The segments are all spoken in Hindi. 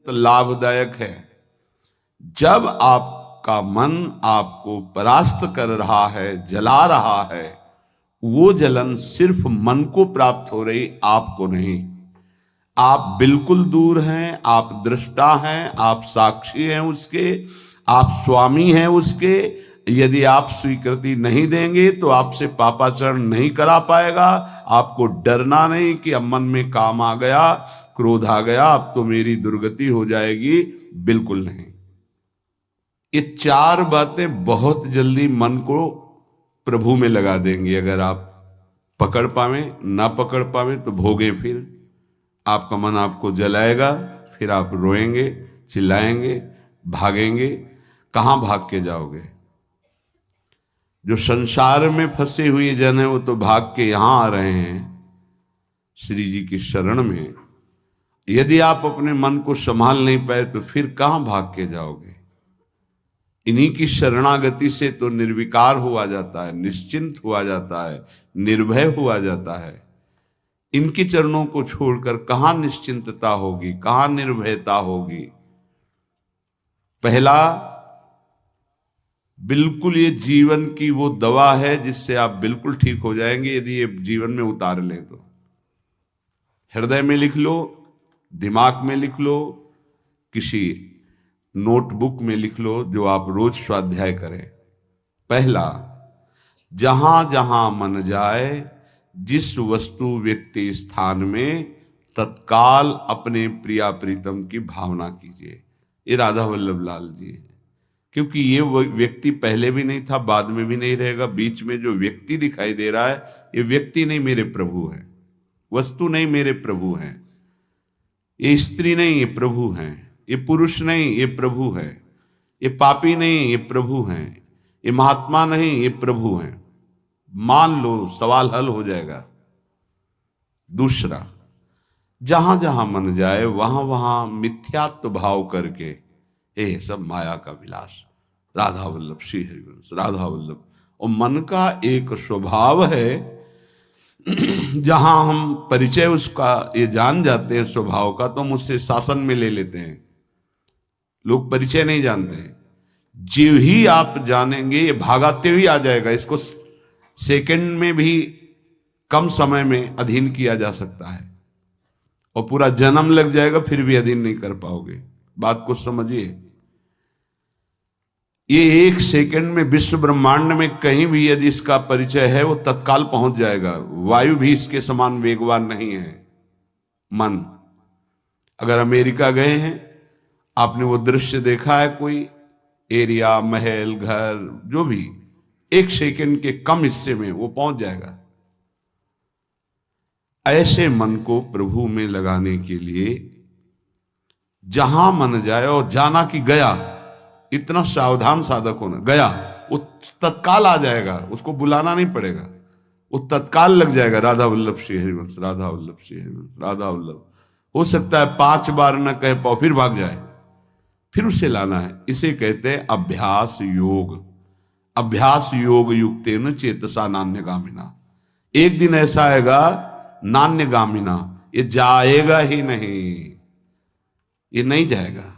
अत्यंत लाभदायक है। जब आपका मन आपको परास्त कर रहा है, जला रहा है, वो जलन सिर्फ मन को प्राप्त हो रही, आपको नहीं। आप बिल्कुल दूर हैं, आप दृष्टा हैं, आप साक्षी हैं उसके, आप स्वामी हैं उसके। यदि आप स्वीकृति नहीं देंगे तो आपसे पापाचरण नहीं करा पाएगा। आपको डरना नहीं कि अब मन में काम आ गया, क्रोध आ गया, अब तो मेरी दुर्गति हो जाएगी, बिल्कुल नहीं। ये चार बातें बहुत जल्दी मन को प्रभु में लगा देंगे। अगर आप पकड़ पावे, ना पकड़ पावे तो भोगे। फिर आपका मन आपको जलाएगा, फिर आप रोएंगे, चिल्लाएंगे, भागेंगे। कहां भाग के जाओगे? जो संसार में फंसे हुए जन है वो तो भाग के यहां आ रहे हैं श्री जी की शरण में। यदि आप अपने मन को संभाल नहीं पाए तो फिर कहां भाग के जाओगे? इन्हीं की शरणागति से तो निर्विकार हुआ जाता है, निश्चिंत हुआ जाता है, निर्भय हुआ जाता है। इनके चरणों को छोड़कर कहां निश्चिंतता होगी, कहां निर्भयता होगी? पहला, बिल्कुल ये जीवन की वो दवा है जिससे आप बिल्कुल ठीक हो जाएंगे यदि ये जीवन में उतार लें तो। हृदय में लिख लो, दिमाग में लिख लो, किसी नोटबुक में लिख लो, जो आप रोज स्वाध्याय करें। पहला, जहां जहां मन जाए, जिस वस्तु व्यक्ति स्थान में, तत्काल अपने प्रिया प्रीतम की भावना कीजिए। ये राधा वल्लभ लाल जी है। क्योंकि ये व्यक्ति पहले भी नहीं था, बाद में भी नहीं रहेगा। बीच में जो व्यक्ति दिखाई दे रहा है, ये व्यक्ति नहीं, मेरे प्रभु है। वस्तु नहीं, मेरे प्रभु हैं। ये स्त्री नहीं, ये प्रभु हैं। ये पुरुष नहीं, ये प्रभु है। ये पापी नहीं, ये प्रभु हैं। ये महात्मा नहीं, ये प्रभु हैं। मान लो, सवाल हल हो जाएगा। दूसरा, जहां जहां मन जाए वहां वहां मिथ्यात्व भाव करके, हे सब माया का विलास, राधा वल्लभ श्री हरिवंश, राधा वल्लभ। और मन का एक स्वभाव है, जहां हम परिचय उसका ये जान जाते हैं स्वभाव का, तो हम उससे शासन में ले लेते हैं। लोग परिचय नहीं जानते हैं। जीव ही आप जानेंगे, ये भागाते हुए आ जाएगा। इसको सेकंड में भी, कम समय में अधीन किया जा सकता है, और पूरा जन्म लग जाएगा फिर भी अधीन नहीं कर पाओगे। बात को समझिए। ये एक सेकंड में विश्व ब्रह्मांड में कहीं भी यदि इसका परिचय है, वो तत्काल पहुंच जाएगा। वायु भी इसके समान वेगवान नहीं है मन। अगर अमेरिका गए हैं, आपने वो दृश्य देखा है, कोई एरिया, महल, घर, जो भी, एक सेकंड के कम हिस्से में वो पहुंच जाएगा। ऐसे मन को प्रभु में लगाने के लिए जहां मन जाए, और जाना कि गया, इतना सावधान साधक होना। गया, वो तत्काल आ जाएगा, उसको बुलाना नहीं पड़ेगा, वो तत्काल लग जाएगा। राधा वल्लभ श्री हरिवंश, राधा वल्लभ श्री हरिवंश, राधा वल्लभ। हो सकता है 5 बार न कह पाओ, फिर भाग जाए, फिर उसे लाना है। इसे कहते हैं अभ्यास योग। अभ्यास योग युक्तेन चेतसा नान्यगामिना। एक दिन ऐसा आएगा, नान्यगामिना, ये जाएगा ही नहीं, ये नहीं जाएगा।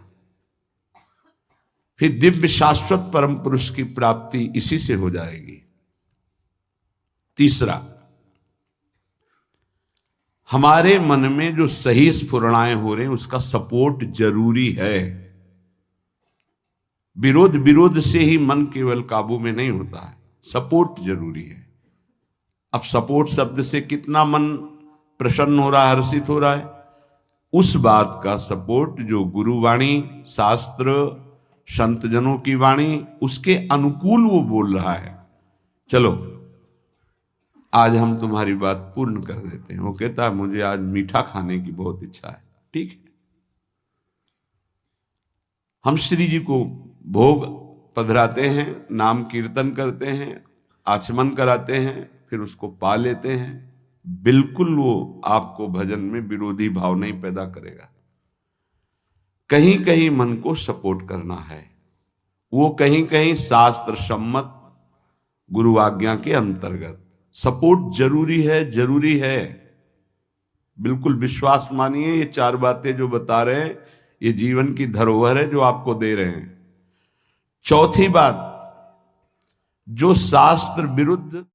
फिर दिव्य शाश्वत परम पुरुष की प्राप्ति इसी से हो जाएगी। तीसरा, हमारे मन में जो सही स्फुरणाएं हो रहे हैं उसका सपोर्ट जरूरी है। विरोध से ही मन केवल काबू में नहीं होता है, सपोर्ट जरूरी है। अब सपोर्ट शब्द से कितना मन प्रसन्न हो रहा है, हर्षित हो रहा है, उस बात का सपोर्ट जो गुरुवाणी, शास्त्र, संत जनों की वाणी, उसके अनुकूल वो बोल रहा है। चलो आज हम तुम्हारी बात पूर्ण कर देते हैं। वो कहता है मुझे आज मीठा खाने की बहुत इच्छा है। ठीक है, हम श्री जी को भोग पधराते हैं, नाम कीर्तन करते हैं, आचमन कराते हैं, फिर उसको पा लेते हैं। बिल्कुल वो आपको भजन में विरोधी भाव नहीं पैदा करेगा। कहीं कहीं मन को सपोर्ट करना है, वो कहीं कहीं शास्त्र सम्मत गुरु आज्ञा के अंतर्गत सपोर्ट जरूरी है, जरूरी है। बिल्कुल विश्वास मानिए, ये 4 बातें जो बता रहे हैं ये जीवन की धरोहर है जो आपको दे रहे हैं। चौथी बात, जो शास्त्र विरुद्ध